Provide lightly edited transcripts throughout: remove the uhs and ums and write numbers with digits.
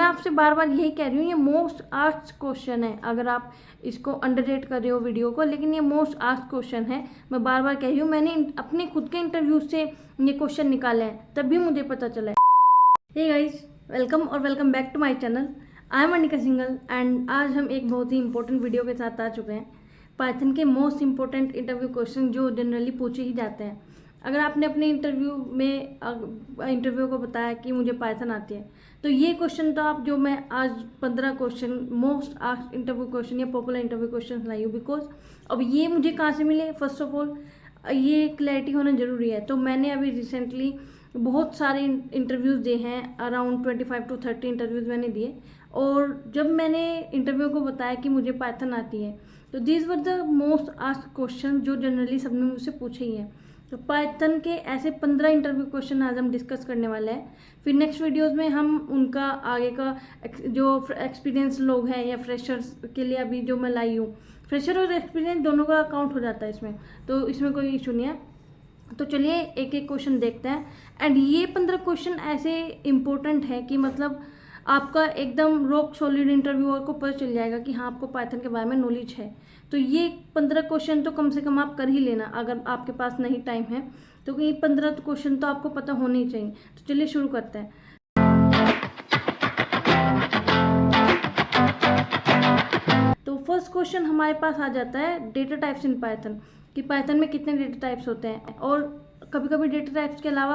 मैं आपसे बार बार यही कह रही हूँ, ये मोस्ट आस्क्ड क्वेश्चन है। अगर आप इसको अंडररेट कर रहे हो वीडियो को, लेकिन ये मोस्ट आस्क्ड क्वेश्चन है। मैं बार बार कह रही हूँ, मैंने अपने खुद के इंटरव्यू से ये क्वेश्चन निकाले हैं, तब भी मुझे पता चला है। हे गाइस, वेलकम और welcome back to my channel. I am Anika Singhal and आज हम एक बहुत ही इंपॉर्टेंट वीडियो के साथ आ चुके हैं। पाइथन के मोस्ट इंपॉर्टेंट इंटरव्यू क्वेश्चन जो जनरली पूछे ही जाते हैं। अगर आपने अपने इंटरव्यू को बताया कि मुझे पाइथन आती है, तो ये क्वेश्चन तो आप जो मैं आज 15 question most asked interview question या पॉपुलर इंटरव्यू क्वेश्चन लाई हूँ। बिकॉज अब ये मुझे कहाँ से मिले, फर्स्ट ऑफ ऑल ये क्लैरिटी होना ज़रूरी है। तो मैंने अभी रिसेंटली बहुत सारे इंटरव्यूज़ दिए हैं, अराउंड 25 to 30 इंटरव्यूज़ मैंने दिए। और जब मैंने इंटरव्यू को बताया कि मुझे पाइथन आती है, तो these were the most asked question जो जनरली सबने मुझसे पूछे ही हैं। तो पाइथन के ऐसे 15 इंटरव्यू क्वेश्चन आज हम डिस्कस करने वाले हैं। फिर नेक्स्ट वीडियोस में हम उनका आगे का जो एक्सपीरियंस लोग हैं या फ्रेशर्स के लिए अभी जो मैं लाई हूँ, फ्रेशर और एक्सपीरियंस दोनों का अकाउंट हो जाता है इसमें, तो इसमें कोई इशू नहीं है। तो चलिए एक एक क्वेश्चन देखते हैं। एंड ये 15 क्वेश्चन ऐसे इम्पोर्टेंट है कि मतलब आपका एकदम रॉक सॉलिड इंटरव्यूअर को पता चल जाएगा कि हाँ, आपको पाइथन के बारे में नॉलेज है। तो ये 15 क्वेश्चन तो कम से कम आप कर ही लेना, अगर आपके पास नहीं टाइम है तो ये 15 क्वेश्चन तो आपको पता होने ही चाहिए। तो चलिए शुरू करते हैं। तो फर्स्ट क्वेश्चन हमारे पास आ जाता है डेटा टाइप्स इन पाइथन, कि पाइथन में कितने डेटा टाइप्स होते हैं। और कभी कभी डेटा टाइप्स के अलावा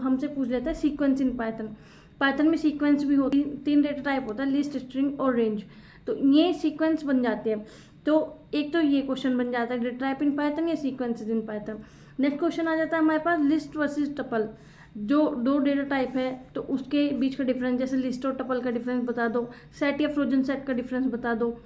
हमसे पूछ लेता है सीक्वेंस इन पाइथन। पाइथन में सीक्वेंस भी होती है, 3 डेटा टाइप होता है, लिस्ट, स्ट्रिंग और रेंज। तो ये सीक्वेंस बन जाते हैं। तो एक तो ये क्वेश्चन बन जाता है डेटा टाइप इन पाइथन या sequences in Python. Next question आ जाता है हमारे पास लिस्ट वर्सेस टपल। जो 2 डेटा टाइप है तो उसके बीच का डिफरेंस, जैसे लिस्ट और टपल का डिफरेंस बता दो, सेट या फ्रोजन सेट का डिफरेंस बता दो।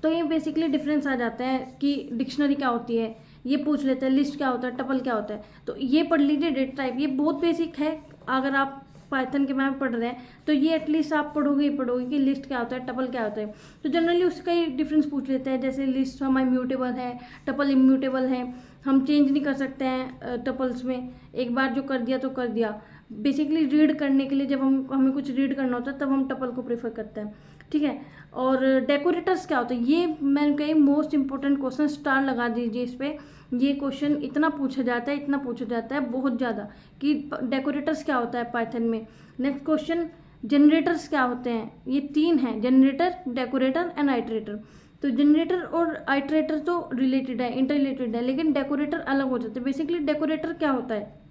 तो ये बेसिकली डिफरेंस आ जाता है कि डिक्शनरी क्या होती है, ये पूछ लेते हैं, लिस्ट क्या होता है, टपल क्या होता है। तो ये पढ़ लीजिए डेटा टाइप, ये बहुत बेसिक है। अगर आप पाइथन के बारे में पढ़ रहे हैं तो ये एटलीस्ट आप पढ़ोगे ही पढ़ोगे कि लिस्ट क्या होता है, टपल क्या होता है। तो जनरली उसका ही डिफरेंस पूछ लेते हैं, जैसे लिस्ट हमारी म्यूटेबल है, टपल इम्यूटेबल है, हम चेंज नहीं कर सकते हैं टपल्स में, एक बार जो कर दिया तो कर दिया। बेसिकली रीड करने के लिए जब हमें कुछ रीड करना होता है तब हम टपल को प्रेफर करते हैं, ठीक है। और डेकोरेटर्स क्या होता है, ये मैंने कही मोस्ट इंपॉर्टेंट क्वेश्चन, स्टार लगा दीजिए इस पर। ये क्वेश्चन इतना पूछा जाता है बहुत ज़्यादा, कि डेकोरेटर्स क्या होता है पाइथन में। नेक्स्ट क्वेश्चन जनरेटर्स क्या होते हैं, ये 3 हैं, जनरेटर, डेकोरेटर एंड आइटरेटर। तो जनरेटर और आइटरेटर तो रिलेटेड है, इंटर रिलेटेड है, लेकिन डेकोरेटर अलग हो जाते हैं। बेसिकली डेकोरेटर क्या होता है,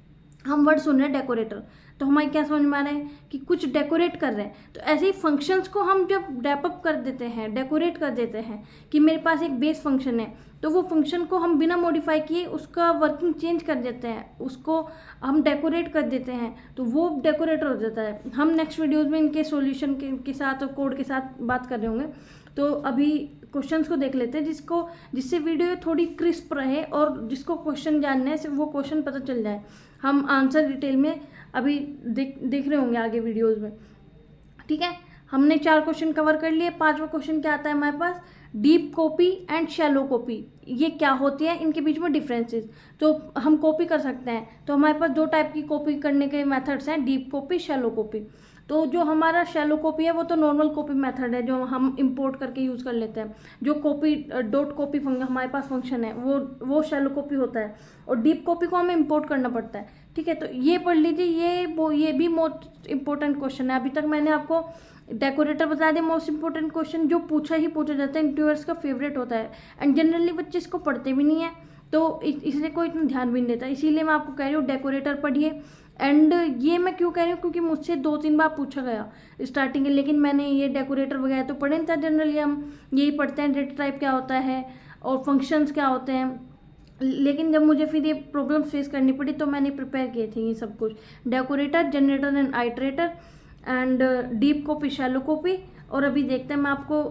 हम वर्ड सुन रहे हैं डेकोरेटर, तो हमारे क्या समझ में आ रहा है कि कुछ डेकोरेट कर रहे हैं। तो ऐसे ही फंक्शंस को हम जब डेपअप कर देते हैं, डेकोरेट कर देते हैं, कि मेरे पास एक बेस फंक्शन है, तो वो फंक्शन को हम बिना मॉडिफाई किए उसका वर्किंग चेंज कर देते हैं, उसको हम डेकोरेट कर देते हैं, तो वो डेकोरेटर हो जाता है। हम नेक्स्ट वीडियोज़ में इनके सॉल्यूशन के साथ और कोड के साथ बात कर रहे होंगे। तो अभी क्वेश्चंस को देख लेते हैं, जिससे वीडियो थोड़ी क्रिस्प रहे और जिसको क्वेश्चन जानना है वो क्वेश्चन पता चल जाए। हम आंसर डिटेल में अभी देख रहे होंगे आगे वीडियोस में, ठीक है। हमने 4 क्वेश्चन कवर कर लिए। 5वां क्वेश्चन क्या आता है हमारे पास, deep copy and shallow copy, ये क्या होती है, इनके बीच में डिफरेंसेस। तो हम कॉपी कर सकते हैं, तो हमारे पास 2 टाइप की कॉपी करने के मेथड्स हैं, डीप कॉपी, शैलो कॉपी। तो जो हमारा शैलो कॉपी है वो तो नॉर्मल कॉपी मेथड है, जो हम इंपोर्ट करके यूज़ कर लेते हैं। जो कॉपी डॉट कॉपी हमारे पास फंक्शन है वो शैलो कॉपी होता है, और डीप कॉपी को हमें इंपोर्ट करना पड़ता है, ठीक है। तो ये पढ़ लीजिए, ये भी मोस्ट इंपॉर्टेंट क्वेश्चन है। अभी तक मैंने आपको डेकोरेटर बता दिया, मोस्ट इंपॉर्टेंट क्वेश्चन जो पूछा जाता है, इंटरव्यूअर्स का फेवरेट होता है। एंड जनरली बच्चे इसको पढ़ते भी नहीं है, तो इसलिए कोई इतना ध्यान भी नहीं देता। इसीलिए मैं आपको कह रही हूँ डेकोरेटर पढ़िए। एंड ये मैं क्यों कह रही हूँ, क्योंकि मुझसे 2-3 बार पूछा गया स्टार्टिंग में, लेकिन मैंने ये डेकोरेटर वगैरह तो पढ़े नहीं था। जनरली हम यही पढ़ते हैं डेटा टाइप क्या होता है और फंक्शंस क्या होते हैं, लेकिन जब मुझे फिर ये प्रॉब्लम फेस करनी पड़ी तो मैंने प्रिपेयर किए थे ये सब कुछ, decorator, generator and iterator and deep copy, shallow copy. और अभी देखते हैं, मैं आपको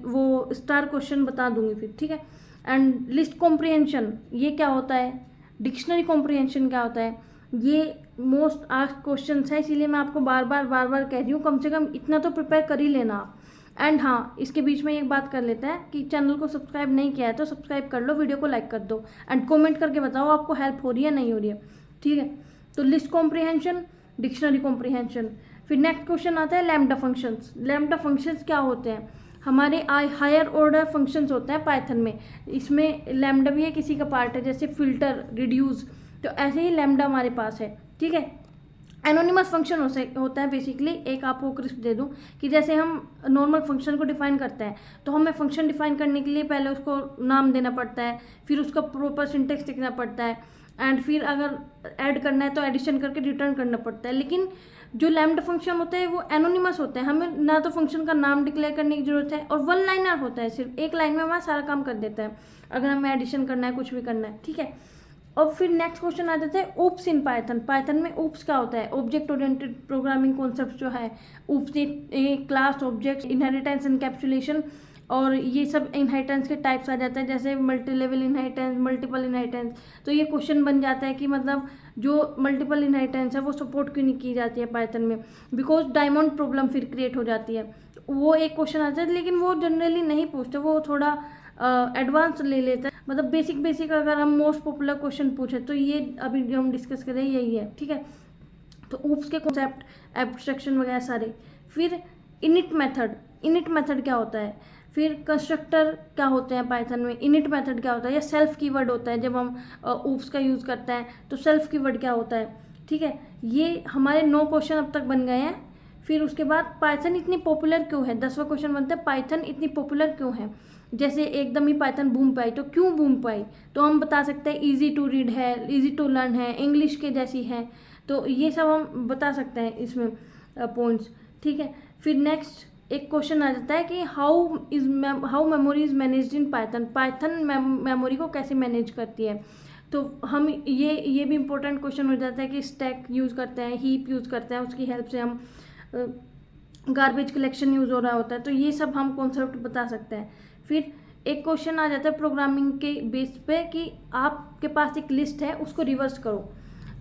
वो स्टार क्वेश्चन बता दूंगी फिर, ठीक है। एंड लिस्ट कॉम्प्रिहेंशन, ये क्या होता है, डिक्शनरी कॉम्प्रिहेंशन क्या होता है, ये मोस्ट आस्क्ड क्वेश्चन है, इसीलिए मैं आपको बार बार कह रही हूँ, कम से कम इतना तो प्रिपेयर कर ही लेना आप। एंड हाँ, इसके बीच में एक बात कर लेते हैं कि चैनल को सब्सक्राइब नहीं किया है तो सब्सक्राइब कर लो, वीडियो को लाइक कर दो एंड कमेंट करके बताओ आपको हेल्प हो रही है नहीं हो रही है, ठीक है। तो लिस्ट कॉम्प्रिहेंशन, डिक्शनरी कॉम्प्रिहेंशन, फिर नेक्स्ट क्वेश्चन आता है लैम्डा फंक्शंस। लैम्डा फंक्शंस क्या होते हैं? हमारे हायर ऑर्डर फंक्शंस होते हैं पाइथन में, इसमें लैम्डा भी है किसी का पार्ट है, जैसे फिल्टर, रिड्यूस, तो ऐसे ही लैम्डा हमारे पास है, ठीक है। एनोनिमस फंक्शन होता है बेसिकली, एक आपको क्रिस्प दे दूं कि जैसे हम नॉर्मल फंक्शन को डिफाइन करते हैं तो हमें फंक्शन डिफाइन करने के लिए पहले उसको नाम देना पड़ता है, फिर उसका प्रॉपर सिंटेक्स लिखना पड़ता है, एंड फिर अगर ऐड करना है तो एडिशन करके रिटर्न करना पड़ता है। लेकिन जो लैम्डा फंक्शन होते हैं वो एनोनिमस होते हैं, हमें ना तो फंक्शन का नाम डिक्लेयर करने की जरूरत है, और वन लाइनर होता है, सिर्फ एक लाइन में हमारा सारा काम कर देता है अगर हमें एडिशन करना है, कुछ भी करना है, ठीक है। और फिर नेक्स्ट क्वेश्चन आ जाता है ओप्स इन पाइथन। पाइथन में ओप्स क्या होता है? ऑब्जेक्ट ओरिएंटेड प्रोग्रामिंग कॉन्सेप्ट जो है, OOPs class, object, inheritance, encapsulation, और ये सब इनहेरिटेंस के टाइप्स आ जाते हैं, जैसे multi level inheritance, multiple inheritance. तो ये क्वेश्चन बन जाता है कि मतलब जो मल्टीपल इनहेरिटेंस है वो सपोर्ट क्यों नहीं की जाती है पाइथन में, बिकॉज डायमंड प्रॉब्लम फिर क्रिएट हो जाती है। वो एक क्वेश्चन आता है, लेकिन वो जनरली नहीं पूछते, वो थोड़ा एडवांस ले लेता है, मतलब बेसिक अगर हम मोस्ट पॉपुलर क्वेश्चन पूछे तो ये अभी जो हम डिस्कस करें यही है, ठीक है। तो ओप्स के कॉन्सेप्ट, एब्स्ट्रैक्शन वगैरह सारे। फिर इनिट मेथड क्या होता है? फिर कंस्ट्रक्टर क्या होते हैं पाइथन में? इनिट मेथड क्या होता है? या सेल्फ कीवर्ड होता है, जब हम ओप्स का यूज़ करते हैं तो सेल्फ कीवर्ड क्या होता है, ठीक है। ये हमारे 9 क्वेश्चन अब तक बन गए हैं। फिर उसके बाद पाइथन इतनी पॉपुलर क्यों है? 10वां क्वेश्चन बनता है पाइथन इतनी पॉपुलर क्यों है। जैसे एकदम ही पाइथन बूम पाई, तो क्यों बूम पाई? तो हम बता सकते हैं इजी टू रीड है, इजी टू लर्न है, इंग्लिश के जैसी है, तो ये सब हम बता सकते हैं इसमें पॉइंट्स, ठीक है। फिर नेक्स्ट एक क्वेश्चन आ जाता है कि how memory is managed in Python. Python memory को कैसे मैनेज करती है? तो हम ये भी इम्पोर्टेंट क्वेश्चन हो जाता है कि स्टैक यूज़ करते हैं, हीप यूज़ करते हैं, उसकी हेल्प से हम गार्बेज कलेक्शन यूज़ हो रहा होता है, तो ये सब हम कॉन्सेप्ट बता सकते हैं। फिर एक क्वेश्चन आ जाता है प्रोग्रामिंग के बेस पे कि आपके पास एक लिस्ट है, उसको रिवर्स करो,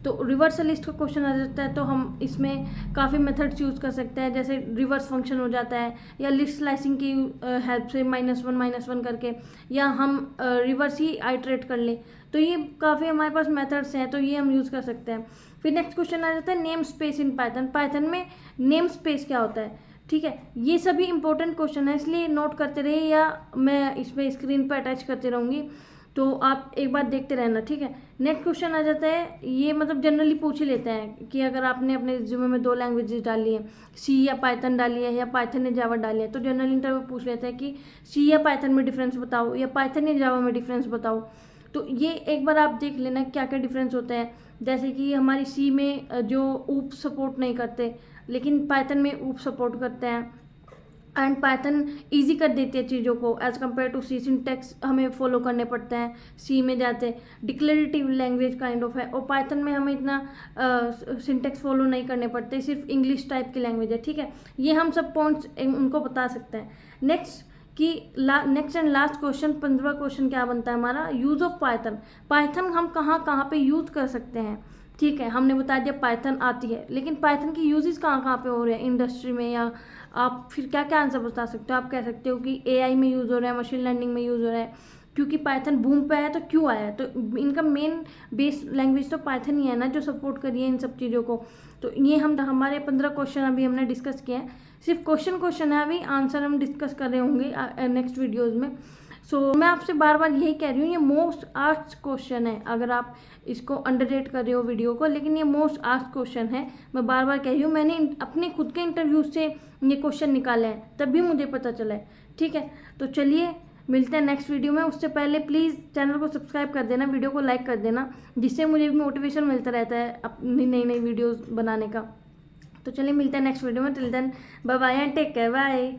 तो रिवर्स लिस्ट का क्वेश्चन आ जाता है। तो हम इसमें काफ़ी मेथड्स यूज़ कर सकते हैं, जैसे रिवर्स फंक्शन हो जाता है, या लिस्ट स्लाइसिंग की हेल्प से -1 करके, या हम रिवर्स ही आइटरेट कर लें, तो ये काफ़ी हमारे पास मेथड्स हैं, तो ये हम यूज़ कर सकते हैं। फिर नेक्स्ट क्वेश्चन आ जाता है name space in Python. Python में नेम स्पेस क्या होता है, ठीक है। ये सभी इंपॉर्टेंट क्वेश्चन है, इसलिए नोट करते रहिए, या मैं इसमें स्क्रीन पर अटैच करती रहूँगी, तो आप एक बार देखते रहना, ठीक है। नेक्स्ट क्वेश्चन आ जाता है, ये मतलब जनरली पूछ ही लेते हैं कि अगर आपने अपने रिज्यूमे में 2 लैंग्वेजेस डाली है, सी या पाइथन डाली है, या पाइथन या जावा डाली है, तो जनरल इंटरव्यू पूछ लेते हैं कि सी या पाइथन में डिफरेंस बताओ, या पाइथन या जावा में डिफरेंस बताओ। तो ये एक बार आप देख लेना क्या क्या डिफरेंस होता है। जैसे कि हमारी सी में जो ऊप सपोर्ट नहीं करते, लेकिन पाइथन में ऊप सपोर्ट करते हैं, एंड पाइथन ईजी कर देती है चीज़ों को as compare to C. Syntax हमें फॉलो करने पड़ते हैं सी में जाते, डिक्लेरेटिव लैंग्वेज काइंड ऑफ है, और पाइथन में हमें इतना सिंटेक्स फॉलो नहीं करने पड़ते, सिर्फ इंग्लिश टाइप की लैंग्वेज है, ठीक है। ये हम सब पॉइंट्स उनको बता सकते हैं। नेक्स्ट एंड लास्ट क्वेश्चन, 15वां क्वेश्चन क्या बनता है हमारा? Use of Python. पाइथन हम कहाँ कहाँ पे यूज़ कर सकते हैं, ठीक है। हमने बता दिया पाइथन आती है, लेकिन पाइथन की यूजेस कहाँ कहाँ पे हो रहे हैं इंडस्ट्री में, या आप फिर क्या क्या आंसर बता सकते हो? आप कह सकते हो कि एआई में यूज़ हो रहा है, मशीन लर्निंग में यूज़ हो रहा है, क्योंकि पाइथन बूम पे है तो क्यों आया है? तो इनका मेन बेस लैंग्वेज तो पाइथन ही है ना, जो सपोर्ट करिए इन सब चीज़ों को। तो ये हमारे 15 क्वेश्चन अभी हमने डिस्कस किए हैं, सिर्फ क्वेश्चन है, अभी आंसर हम डिस्कस कर रहे होंगे नेक्स्ट वीडियोज़ में। सो मैं आपसे बार बार यही कह रही हूँ, ये मोस्ट आस्क्ड क्वेश्चन है, अगर आप इसको अंडररेट कर रहे हो वीडियो को, लेकिन ये मोस्ट आस्क्ड क्वेश्चन है, मैं बार बार कह रही हूँ। मैंने अपने खुद के इंटरव्यू से ये क्वेश्चन निकाले हैं, तब भी मुझे पता चला है, ठीक है। तो चलिए मिलते हैं नेक्स्ट वीडियो में। उससे पहले प्लीज़ चैनल को सब्सक्राइब कर देना, वीडियो को लाइक कर देना, जिससे मुझे भी मोटिवेशन मिलता रहता है अपनी नई वीडियोज़ बनाने का। तो चलिए मिलते हैं नेक्स्ट वीडियो में, till then bye bye and take care, bye.